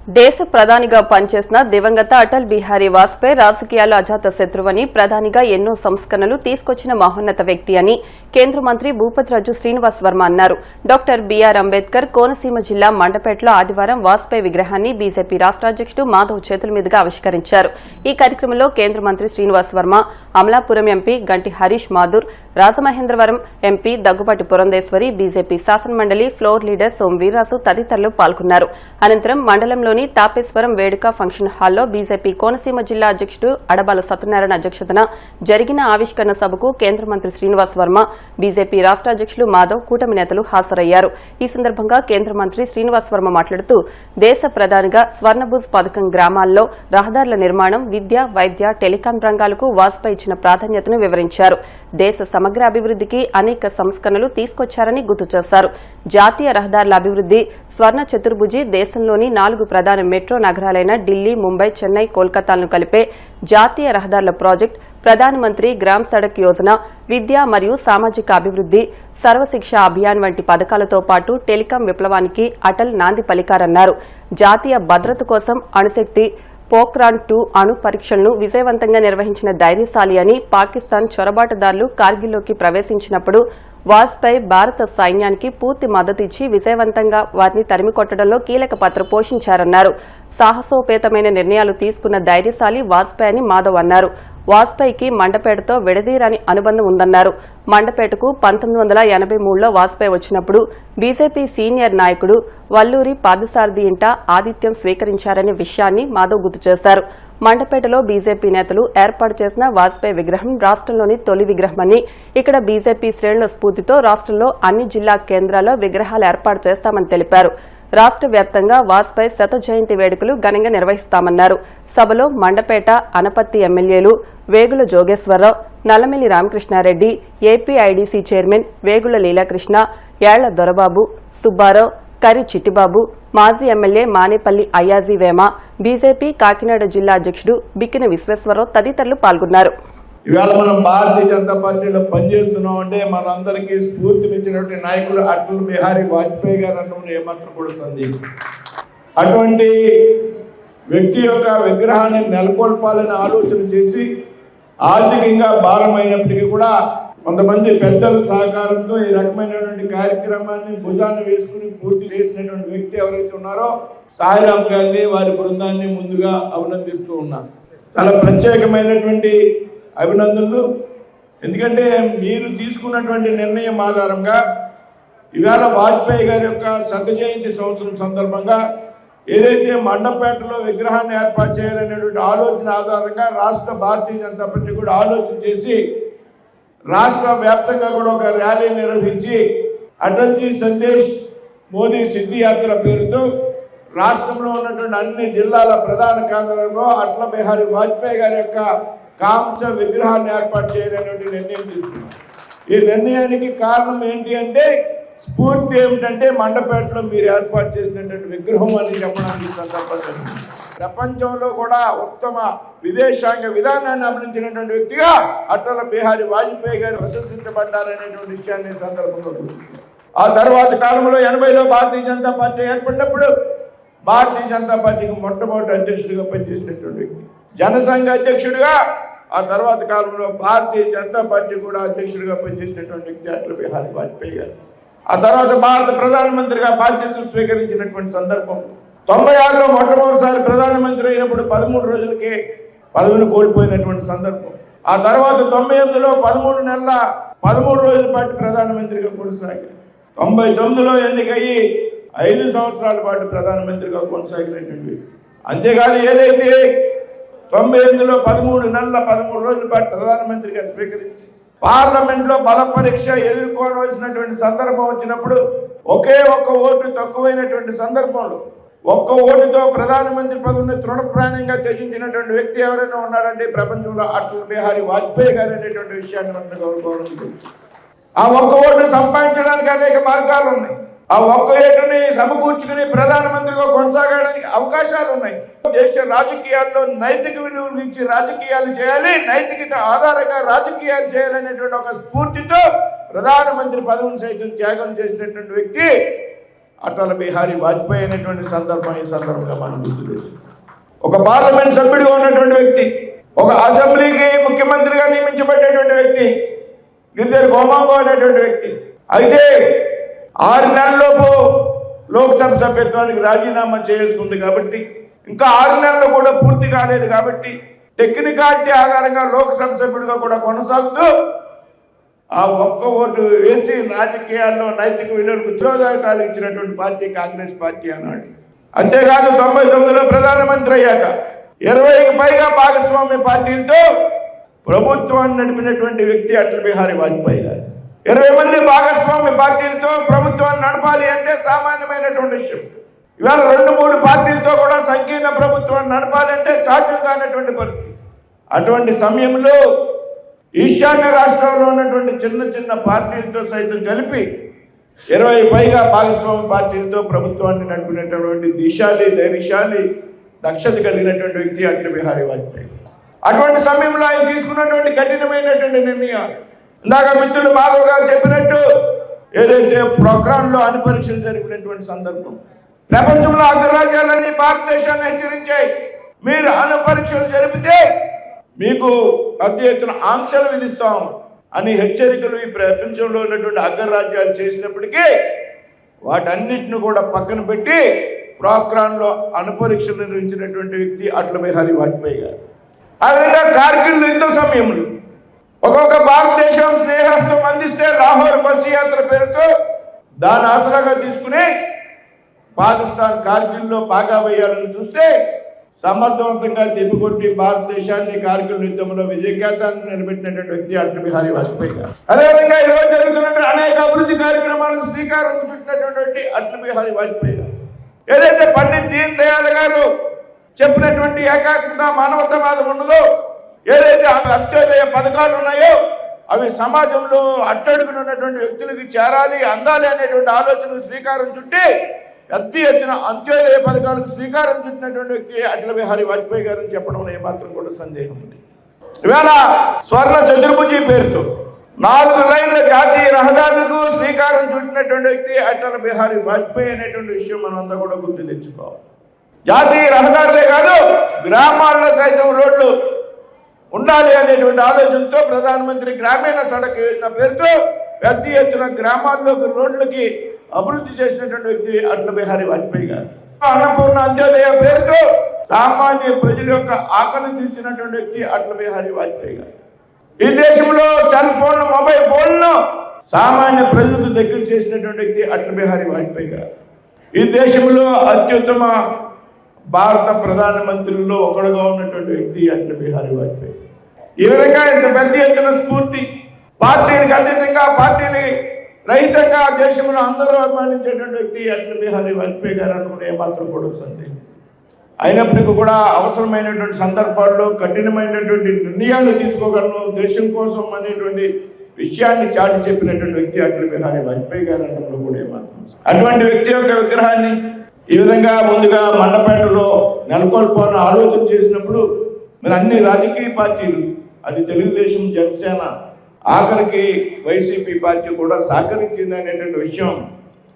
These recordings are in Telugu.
దేశ ప్రధానిగా పనిచేసిన దివంగత అటల్ బిహారీ వాజ్పేయి రాజకీయాల్లో అజాత శత్రువని, ప్రధానిగా ఎన్నో సంస్కరణలు తీసుకొచ్చిన మహోన్నత వ్యక్తి అని కేంద్ర మంత్రి భూపతిరాజు శ్రీనివాస్ వర్మ అన్నారు. డాక్టర్ బిఆర్ అంబేద్కర్ కోనసీమ జిల్లా మండపేటలో ఆదివారం వాజ్పేయి విగ్రహాన్ని బీజేపీ రాష్ట్ర అధ్యక్షుడు మాధవ్ చేతుల మీదుగా ఆవిష్కరించారు. ఈ కార్యక్రమంలో కేంద్ర మంత్రి శ్రీనివాస్ వర్మ, అమలాపురం ఎంపీ గంటి హరీష్ మాథూర్, రాజమహేంద్రవరం ఎంపీ దగ్గుబాటి పురంధేశ్వరి, బీజేపీ శాసనమండలి ఫ్లోర్ లీడర్ సోం వీర్రాజు తదితరులు పాల్గొన్నారు. అనంతరం మండలంలో తాపేశ్వరం వేడుక ఫంక్షన్ హాల్లో బీజేపీ కోనసీమ జిల్లా అధ్యక్షుడు అడబాల సత్యనారాయణ అధ్యక్షతన జరిగిన ఆవిష్కరణ సభకు కేంద్ర మంత్రి శ్రీనివాస్ వర్మ, బీజేపీ రాష్ట్ర అధ్యక్షులు మాధవ్, కూటమి నేతలు హాజరయ్యారు. ఈ సందర్భంగా కేంద్ర మంత్రి శ్రీనివాస్ వర్మ మాట్లాడుతూ దేశ ప్రధానిగా స్వర్ణభుజ్ పథకం, గ్రామాల్లో రహదారుల నిర్మాణం, విద్య, వైద్య, టెలికాం రంగాలకు వాజ్పేయి ఇచ్చిన ప్రాధాన్యతను వివరించారు. దేశ సమగ్ర అభివృద్దికి అనేక సంస్కరణలు తీసుకొచ్చారని గుర్తు చేశారు. జాతీయ రహదారుల అభివృద్ది, స్వర్ణ చతుర్భుజి, దేశంలోని 4 ప్రధాన మెట్రో నగరాలైన ఢిల్లీ, ముంబై, చెన్నై, కోల్కతాలను కలిపే జాతీయ రహదారుల ప్రాజెక్టు, ప్రధానమంత్రి గ్రామ్ సడక్ యోజన, విద్య మరియు సామాజిక అభివృద్ది, సర్వశిక్ష అభియాన్ వంటి పథకాలతో పాటు టెలికాం విప్లవానికి అటల్ నాంది పలికారన్నారు. జాతీయ భద్రత కోసం అణుశక్తి పోఖ్రాన్-2 అణు పరీక్షలను విజయవంతంగా నిర్వహించిన ధైర్యశాలి అని, పాకిస్తాన్ చొరబాటుదారులు కార్గిల్లోకి ప్రవేశించినప్పుడు వాజ్పేయి భారత సైన్యానికి పూర్తి మద్దతు ఇచ్చి విజయవంతంగా వారిని తరిమికొట్టడంలో కీలక పాత్ర పోషించారన్నారు. సాహసోపేతమైన నిర్ణయాలు తీసుకున్న ధైర్యశాలి వాజ్పేయి అని మాధవ్ అన్నారు. వాజ్పేయికి మండపేటతో విడదీరాని అనుబంధం ఉందన్నారు. మండపేటకు 1983లో వాజ్పేయి వచ్చినప్పుడు బీజేపీ సీనియర్ నాయకుడు వల్లూరి పార్థసారథి ఇంట ఆతిథ్యం స్వీకరించారనే విషయాన్ని మాధవ్ గుర్తు చేశారు. మండపేటలో బీజేపీ నేతలు ఏర్పాటు చేసిన వాజ్పేయి విగ్రహం రాష్ట్రంలోని తొలి విగ్రహమని, ఇక్కడ బీజేపీ శ్రేణుల స్ఫూర్తితో రాష్ట్రంలో అన్ని జిల్లా కేంద్రాల్లో విగ్రహాలు ఏర్పాటు చేస్తామని తెలిపారు. రాష్ట్ర వ్యాప్తంగా వాజ్పేయి శత జయంతి వేడుకలు ఘనంగా నిర్వహిస్తామన్నారు. సభలో మండపేట, అనపత్తి ఎమ్మెల్యేలు వేగుల జోగేశ్వరరావు, నల్లమిల్లి రామకృష్ణారెడ్డి, ఏపీఐడీసీ చైర్మన్ వేగుల లీలాకృష్ణ, యాళ్ల దొరబాబు, సుబ్బారావు, కరి చిట్టిబాబు, మాజీ ఎమ్మెల్యే మానేపల్లి అయ్యాజీ వేమ, బీజేపీ కాకినాడ జిల్లా అధ్యక్షుడు బిక్కిన విశ్వేశ్వరరావు తదితరులు పాల్గొన్నారు. ఇవాళ మనం భారతీయ జనతా పార్టీలో పనిచేస్తున్నాం అంటే మనందరికీ స్ఫూర్తినిచ్చినటువంటి నాయకుడు అటల్ బిహారీ వాజ్పేయి గారు అన్న ఏమాత్రం కూడా సందేహం. అటువంటి వ్యక్తి యొక్క విగ్రహాన్ని నెలకొల్పాలని ఆలోచన చేసి ఆర్థికంగా భారమైనప్పటికీ కూడా కొంతమంది పెద్దల సహకారంతో ఈ రకమైనటువంటి కార్యక్రమాన్ని భుజాన్ని వేసుకుని పూర్తి చేసినటువంటి వ్యక్తి ఎవరైతే ఉన్నారో సాయిరామ్ గారిని, వారి బృందాన్ని ముందుగా అభినందిస్తూ ఉన్నాను. చాలా ప్రత్యేకమైనటువంటి అభినందనలు. ఎందుకంటే మీరు తీసుకున్నటువంటి నిర్ణయం ఆధారంగా ఇవాళ వాజ్పేయి గారి యొక్క శత జయంతి సంవత్సరం సందర్భంగా ఏదైతే మండపేటలో విగ్రహాన్ని ఏర్పాటు చేయాలనేటువంటి ఆలోచన ఆధారంగా రాష్ట్ర భారతీయ జనతా పార్టీ కూడా ఆలోచన చేసి రాష్ట్ర వ్యాప్తంగా కూడా ఒక ర్యాలీ నిర్వహించి అటల్జీ సందేశ్ మోదీ సిద్ధి యాత్ర పేరుతో రాష్ట్రంలో ఉన్నటువంటి అన్ని జిల్లాల ప్రధాన కేంద్రంలో అటల్ బిహారీ వాజ్పేయి గారి యొక్క కాంస్య విగ్రహాన్ని ఏర్పాటు చేయాలనేటువంటి నిర్ణయం తీసుకున్నాం. ఈ నిర్ణయానికి కారణం ఏంటి అంటే, స్ఫూర్తి ఏమిటంటే మండపేటలో మీరు ఏర్పాటు చేసినటువంటి విగ్రహం అని చెప్పడానికి సందర్భంగా ప్రపంచంలో కూడా ఉత్తమ విదేశాంగ విధానాన్ని అమలించినటువంటి వ్యక్తిగా అటల్ బిహారీ వాజ్పేయి గారు ప్రశంసించబడ్డారనేటువంటి విషయాన్ని సందర్భంలో. ఆ తర్వాత కాలంలో 80లో భారతీయ జనతా పార్టీ ఏర్పడినప్పుడు భారతీయ జనతా పార్టీకి మొట్టమొదటి అధ్యక్షుడిగా పనిచేసినటువంటి వ్యక్తి, జనసంఘ అధ్యక్షుడిగా, ఆ తర్వాత కాలంలో భారతీయ జనతా పార్టీ కూడా అధ్యక్షుడిగా పనిచేసినటువంటి వ్యక్తి అటల్ బిహారీ వాజ్పేయి గారు. ఆ తర్వాత భారత ప్రధానమంత్రిగా బాధ్యతలు స్వీకరించినటువంటి సందర్భం 96లో మొట్టమొదటిసారి ప్రధానమంత్రి అయినప్పుడు 13 రోజులకే పదవిని కోల్పోయినటువంటి సందర్భం. ఆ తర్వాత 98లో 13 నెలల 13 రోజుల పాటు ప్రధానమంత్రిగా కొనసాగారు. 99లో ఎన్నికయ్యి 5 సంవత్సరాల పాటు ప్రధానమంత్రిగా కొనసాగినటువంటి వ్యక్తి. అంతేకాదు ఏదైతే 98లో 13 నెలల 13 రోజుల పాటు ప్రధానమంత్రిగా స్వీకరించి పార్లమెంట్లో బల పరీక్ష ఎదుర్కోవలసినటువంటి సందర్భం వచ్చినప్పుడు ఒకే ఒక్క ఓటు తక్కువైనటువంటి సందర్భంలో ఒక్క ఓటుతో ప్రధానమంత్రి పదవిని తృణప్రాయంగా త్యజించినటువంటి వ్యక్తి ఎవరైనా ఉన్నాడంటే ప్రపంచంలో అటల్ బిహారీ వాజ్పేయి గారు అనేటువంటి విషయాన్ని మనం గౌరవం. ఆ ఒక్క ఓటు సంపాదించడానికి అనేక మార్గాలు ఉన్నాయి. ఆ ఒక్క ఓటుని సమకూర్చుకుని ప్రధానమంత్రిగా కొనసాగడానికి అవకాశాలు ఉన్నాయి. దేశ రాజకీయాల్లో నైతిక విలువలు ఇచ్చి రాజకీయాలు చేయాలి, నైతికత ఆధారంగా రాజకీయాలు చేయాలనేటువంటి ఒక స్ఫూర్తితో ప్రధానమంత్రి పదవిని సైతం త్యాగం చేసినటువంటి వ్యక్తి అటల్ బిహారీ వాజ్పేయి అనేటువంటి ఈ సందర్భంగా మనం గుర్తు తెచ్చుకోవాలి. ఒక పార్లమెంట్ సభ్యుడిగా ఉన్నటువంటి వ్యక్తి, ఒక అసెంబ్లీకి ముఖ్యమంత్రిగా నియమించబడేటువంటి వ్యక్తి గిరిజన గోమాంగో అనేటువంటి వ్యక్తి. అయితే 6 నెలల్లోపు లోక్సభ సభ్యత్వానికి రాజీనామా చేయాల్సి ఉంది కాబట్టి, ఇంకా 6 నెలలు కూడా పూర్తి కాలేదు కాబట్టి టెక్నికాలిటీ ఆధారంగా లోక్సభ సభ్యుడిగా కూడా కొనసాగుతూ ఆ ఒక్క ఓటు వేసి రాజకీయాల్లో నైతిక విలువలకు ఉద్యోగాలు ఇచ్చినటువంటి పార్టీ కాంగ్రెస్ పార్టీ అన్నాడు. అంతేకాదు 99లో ప్రధానమంత్రి అయ్యాక 20కి పైగా భాగస్వామ్య పార్టీలతో ప్రభుత్వాన్ని నడిపినటువంటి వ్యక్తి అటల్ బిహారీ వాజ్పేయి గారు. 20 మంది భాగస్వామ్య పార్టీలతో ప్రభుత్వాన్ని నడపాలి అంటే సామాన్యమైనటువంటి విషయం. ఇవాళ 2-3 పార్టీలతో కూడా సంకీర్ణ ప్రభుత్వాన్ని నడపాలంటే సాధ్యం కానటువంటి పరిస్థితి. అటువంటి సమయంలో ఈశాన్య రాష్ట్రాల్లో ఉన్నటువంటి చిన్న పార్టీలతో సైతం కలిపి 20 పైగా భాగస్వామ్య పార్టీలతో ప్రభుత్వాన్ని నడిపినటువంటి ధైర్యశాలి దక్షత కలిగినటువంటి వ్యక్తి అటల్ బిహారీ వాజ్పేయి. అటువంటి సమయంలో ఆయన తీసుకున్నటువంటి కఠినమైనటువంటి నిర్ణయాలు, ఇందాక మిత్రులు మాధవ్ గారు చెప్పినట్టు ఏదైతే ప్రోగ్రాంలో అణుపరీక్షలు జరిపినటువంటి సందర్భం, ప్రపంచంలో అగ్రరాజ్యాలన్నీ భారతదేశాన్ని హెచ్చరించాయి, మీరు అణుపరీక్షలు జరిపితే మీకు పెద్ద ఎత్తున ఆంక్షలు విధిస్తాం అని హెచ్చరికలు ఈ ప్రపంచంలో ఉన్నటువంటి అగ్రరాజ్యాలు చేసినప్పటికీ వాటన్నిటిని కూడా పక్కన పెట్టి ప్రోగ్రాంలో అణుపరీక్షలు నిర్వహించినటువంటి వ్యక్తి అటల్ బిహారీ వాజ్పేయి గారు. ఆ విధంగా కార్గిల్ యుద్ధ సమయంలో ఒక్కొక్క భారతదేశం స్నేహస్తం అందిస్తే లాహోర్ బస్సు యాత్ర పేరుతో దాని ఆసరాగా తీసుకుని పాకిస్తాన్ కార్గిల్లో పాగా వేయాలని చూస్తే సమర్థవంతంగా తిప్పికొట్టి భారతదేశాన్ని కార్గిల్ యుద్ధంలో విజయకేతాన్ని నిలబెట్టినటువంటి వ్యక్తి అటల్ బిహారీ వాజ్పేయి గారు. అదేవిధంగా ఈరోజు జరుగుతున్నటువంటి అనేక అభివృద్ధి కార్యక్రమాలకు శ్రీకారం చుట్టినటువంటి అటల్ బిహారీ వాజ్పేయి గారు. ఏదైతే పండిత్ దీన్ దయాళ్ గారు చెప్పినటువంటి ఏకాత్మత మానవతావాదం ఉన్నదో, ఏదైతే అంత్యోదయ పథకాలు ఉన్నాయో అవి సమాజంలో అట్టడుగున ఉన్నటువంటి వ్యక్తులకి చేరాలి, అందాలి అనేటువంటి ఆలోచనకు శ్రీకారం చుట్టి పెద్ద ఎత్తున అంత్యోదయ పథకాలకు శ్రీకారం చుట్టినటువంటి వ్యక్తి అటల్ బిహారీ వాజ్పేయి గారు చెప్పడంలో ఏమాత్రం కూడా సందేహం ఉంది. ఇవాళ స్వర్ణ చతుర్భుజి పేరుతో 4 లైన్ల జాతీయ రహదారులకు శ్రీకారం చుట్టినటువంటి వ్యక్తి అటల్ బిహారీ వాజ్పేయి అనేటువంటి విషయం మనం అంతా కూడా గుర్తు తెచ్చుకోవాలి. జాతీయ రహదారులే కాదు, గ్రామాల్లో సైతం రోడ్లు ఉండాలి అనేటువంటి ఆలోచనతో ప్రధానమంత్రి గ్రామీణ సడక్ యోజన పేరుతో పెద్ద ఎత్తున గ్రామాల్లోకి రోడ్లకి అభివృద్ధి చేసినటువంటి వ్యక్తి అటల్ బిహారీ వాజ్పేయి గారు. అన్నపూర్ణ అంత్యోదయ పేరుతో సామాన్య ప్రజల యొక్క ఆకలి తీర్చినటువంటి వ్యక్తి అటల్ బిహారీ వాజ్పేయి గారు. ఈ దేశంలో సెల్ ఫోన్, మొబైల్ ఫోన్ను సామాన్య ప్రజలకు దగ్గర చేసినటువంటి వ్యక్తి అటల్ బిహారీ వాజ్పేయి గారు. ఈ దేశంలో అత్యుత్తమ భారత ప్రధానమంత్రుల్లో ఒకడుగా ఉన్నటువంటి వ్యక్తి అటల్ బిహారీ వాజ్పేయి. ఈ విధంగా ఇంత పెద్ద ఎత్తున స్ఫూర్తి, పార్టీలకు అతీతంగా పార్టీని రహితంగా దేశంలో అందరూ అభిమానించేటువంటి వ్యక్తి అటల్ బిహారీ వాజ్పేయి గారు అనుకునే ఏమాత్రం కూడా సందేహం. అయినప్పటికీ కూడా అవసరమైనటువంటి సందర్భాల్లో కఠినమైనటువంటి నిర్ణయాలు తీసుకోగలను దేశం కోసం అనేటువంటి విషయాన్ని చాటి చెప్పినటువంటి వ్యక్తి అటల్ బిహారీ వాజ్పేయి గారు అనడంలో కూడా ఏమాత్రం. అటువంటి వ్యక్తి యొక్క విగ్రహాన్ని ఈ విధంగా ముందుగా మండపేటలో నెలకొల్పాలని ఆలోచన చేసినప్పుడు మరి అన్ని రాజకీయ పార్టీలు, అది తెలుగుదేశం, జనసేన, ఆఖరికి వైసీపీ పార్టీ కూడా సహకరించింది అనేటువంటి విషయం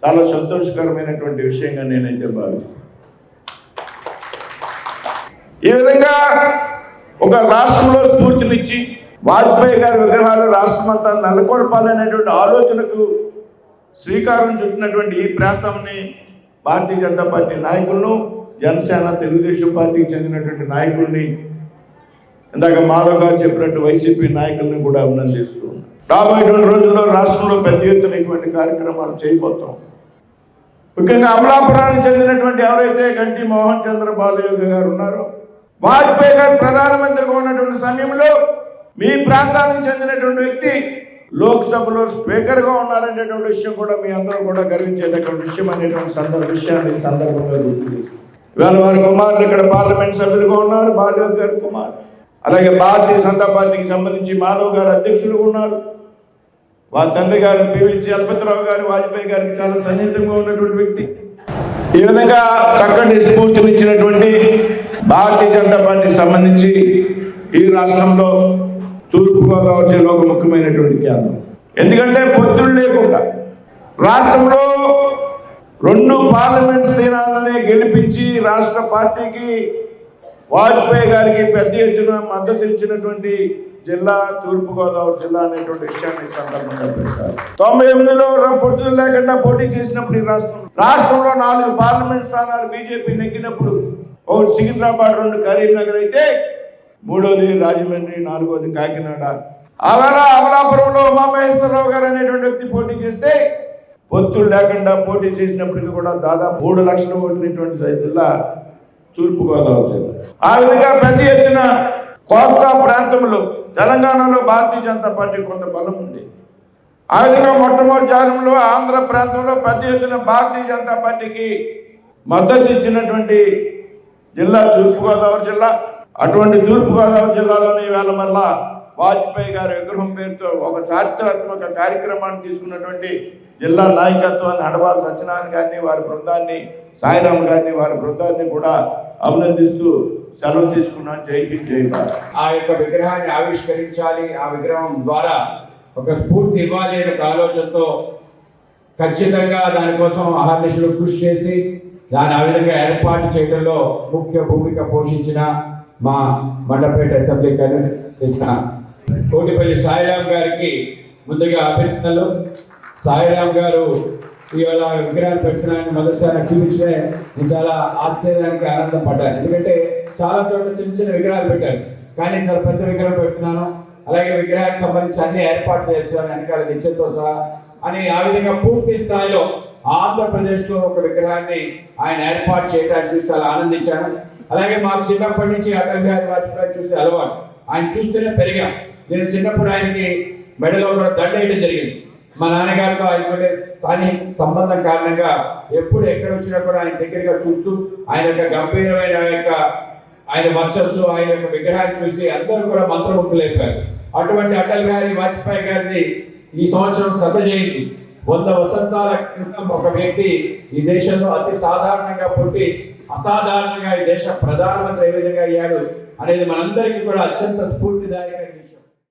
చాలా సంతోషకరమైనటువంటి విషయంగా నేనైతే భావిస్తున్నాను. ఈ విధంగా ఒక రాష్ట్రంలో స్ఫూర్తినిచ్చి వాజ్పేయి గారి విగ్రహాలు రాష్ట్రమంతా నెలకొల్పాలనేటువంటి ఆలోచనకు శ్రీకారం చుట్టినటువంటి ఈ ప్రాంతాన్ని భారతీయ జనతా పార్టీ నాయకులను, జనసేన, తెలుగుదేశం పార్టీకి చెందినటువంటి నాయకుల్ని, ఇందాక మాధవ్ గారు చెప్పినట్టు వైసీపీ నాయకుల్ని కూడా అభినందిస్తూ ఉన్నాం. రాబోయేటువంటి రోజుల్లో రాష్ట్రంలో పెద్ద ఎత్తున ఇటువంటి కార్యక్రమాలు చేయబోతాం. ముఖ్యంగా అమలాపురానికి చెందినటువంటి ఎవరైతే గంటి మోహన్ చంద్ర బాలయోగి గారు ఉన్నారో, వాజ్పేయి గారు ప్రధానమంత్రిగా ఉన్నటువంటి సమయంలో మీ ప్రాంతానికి చెందినటువంటి వ్యక్తి లోక్సభలో స్పీకర్గా ఉన్నారనేటువంటి విషయం కూడా మీ అందరూ కూడా గర్వించేటటువంటి విషయం అనేటువంటి విషయాన్ని సందర్భంగా గుర్తు. ఇవాళ వారి కుమారులు ఇక్కడ పార్లమెంట్ సభ్యులుగా ఉన్నారు, బాలయోగి గారి కుమారు. అలాగే భారతీయ జనతా పార్టీకి సంబంధించి మాధవ్ గారు అధ్యక్షులు ఉన్నారు. వారి తండ్రి గారు పివి చలపతిరావు గారు వాజ్పేయి గారికి చాలా సన్నిహితంగా ఉన్నటువంటి వ్యక్తి. ఈ విధంగా చక్కటి స్ఫూర్తినిచ్చినటువంటి భారతీయ జనతా పార్టీకి సంబంధించి ఈ రాష్ట్రంలో తూర్పుగోదావరి జిల్లా ఒక ముఖ్యమైనటువంటి కేంద్రం. ఎందుకంటే పొత్తులు లేకుండా రాష్ట్రంలో 2 పార్లమెంట్ స్థానాలని గెలిపించి రాష్ట్ర పార్టీకి వాజ్పేయి గారికి పెద్ద ఎత్తున మద్దతు ఇచ్చినటువంటి జిల్లా తూర్పుగోదావరి జిల్లా అనేటువంటి విషయాన్ని సందర్భంగా పెట్టారు. 98లో పొత్తులు లేకుండా పోటీ చేసినప్పుడు ఈ రాష్ట్రంలో 4 పార్లమెంట్ స్థానాలు బీజేపీ నెగ్గినప్పుడు ఒకటి సికింద్రాబాద్, 2 కరీంనగర్ అయితే 3వది రాజమండ్రి, 4వది కాకినాడ. అలా అమలాపురంలో ఉమామహేశ్వరరావు గారు అనేటువంటి వ్యక్తి పోటీ చేస్తే పొత్తులు లేకుండా పోటీ చేసినప్పటికీ కూడా దాదాపు 3 లక్షల ఓట్లటువంటి జిల్లా తూర్పుగోదావరి జిల్లా. ఆ విధంగా పెద్ద ఎత్తున కోస్తా ప్రాంతంలో తెలంగాణలో భారతీయ జనతా పార్టీ కొంత బలం ఉంది. ఆ విధంగా మొట్టమొదటి జారంలో ఆంధ్ర ప్రాంతంలో పెద్ద ఎత్తున భారతీయ జనతా పార్టీకి మద్దతు ఇచ్చినటువంటి జిల్లా తూర్పుగోదావరి జిల్లా. అటువంటి తూర్పుగోదావరి జిల్లాలోని వేళ వల్ల వాజ్పేయి గారి విగ్రహం పేరుతో ఒక చారిత్రాత్మక కార్యక్రమాన్ని తీసుకున్నటువంటి జిల్లా నాయకత్వాన్ని అడవాల సత్యనారాయణ గారిని, వారి బృందాన్ని, సాయిరామ్ గారిని, వారి బృందాన్ని కూడా అభినందిస్తూ సెలవు తీసుకున్నాను. జై హింద్, జై భారత్. ఆ యొక్క విగ్రహాన్ని ఆవిష్కరించాలి, ఆ విగ్రహం ద్వారా ఒక స్ఫూర్తి ఇవ్వాలి అనే ఆలోచనతో ఖచ్చితంగా దానికోసం అహర్నిశలు కృషి చేసి దాన్ని ఆ విధంగా ఏర్పాటు చేయడంలో ముఖ్య భూమిక పోషించిన మా మండపేట అసెంబ్లీ చేసిన కోటిపల్లి సాయిరామ్ గారికి ముందుగా అభినందనలు. సాయిరామ్ గారు ఇవాళ విగ్రహాన్ని పెట్టినాన్ని మొదటిసారి చూపించే నేను చాలా ఆశ్చర్యానికి ఆనందం పడ్డాను. ఎందుకంటే చాలా చోట్ల చిన్న చిన్న విగ్రహాలు పెట్టారు, కానీ చాలా పెద్ద విగ్రహం పెడుతున్నాను, అలాగే విగ్రహానికి సంబంధించి అన్ని ఏర్పాట్లు చేస్తున్నాను వెనకాల నిత్యంతో సహా అని ఆ విధంగా పూర్తి స్థాయిలో ఆంధ్రప్రదేశ్లో ఒక విగ్రహాన్ని ఆయన ఏర్పాటు చేయడానికి చూసి చాలా ఆనందించాను. అలాగే మాకు చిన్నప్పటి నుంచి అటల్ బిహారీ వాజ్పేయి చూసే అలవాటు, ఆయన చూస్తేనే పెరిగాం. నేను చిన్నప్పుడు ఆయనకి మెడలో కూడా దండ వేయడం జరిగింది. మా నాన్నగారితో ఆయనకుండే స్థానిక సంబంధం కారణంగా ఎప్పుడు ఎక్కడ వచ్చినా కూడా ఆయన దగ్గరగా చూస్తూ ఆయన యొక్క గంభీరమైన ఆయన వర్చస్సు, ఆయన యొక్క విగ్రహాన్ని చూసి అందరూ కూడా మంత్రముగ్ధులైపోయారు. అటువంటి అటల్ బిహారీ వాజ్పేయి గారిది ఈ సంవత్సరం 100 జయంతి. 100 వసంతాల క్రితం ఒక వ్యక్తి ఈ దేశంలో అతి సాధారణంగా పుట్టి అసాధారణంగా ఈ దేశ ప్రధానమంత్రి ఏ విధంగా అయ్యాడు అనేది మనందరికీ కూడా అత్యంత స్ఫూర్తిదాయక విషయం.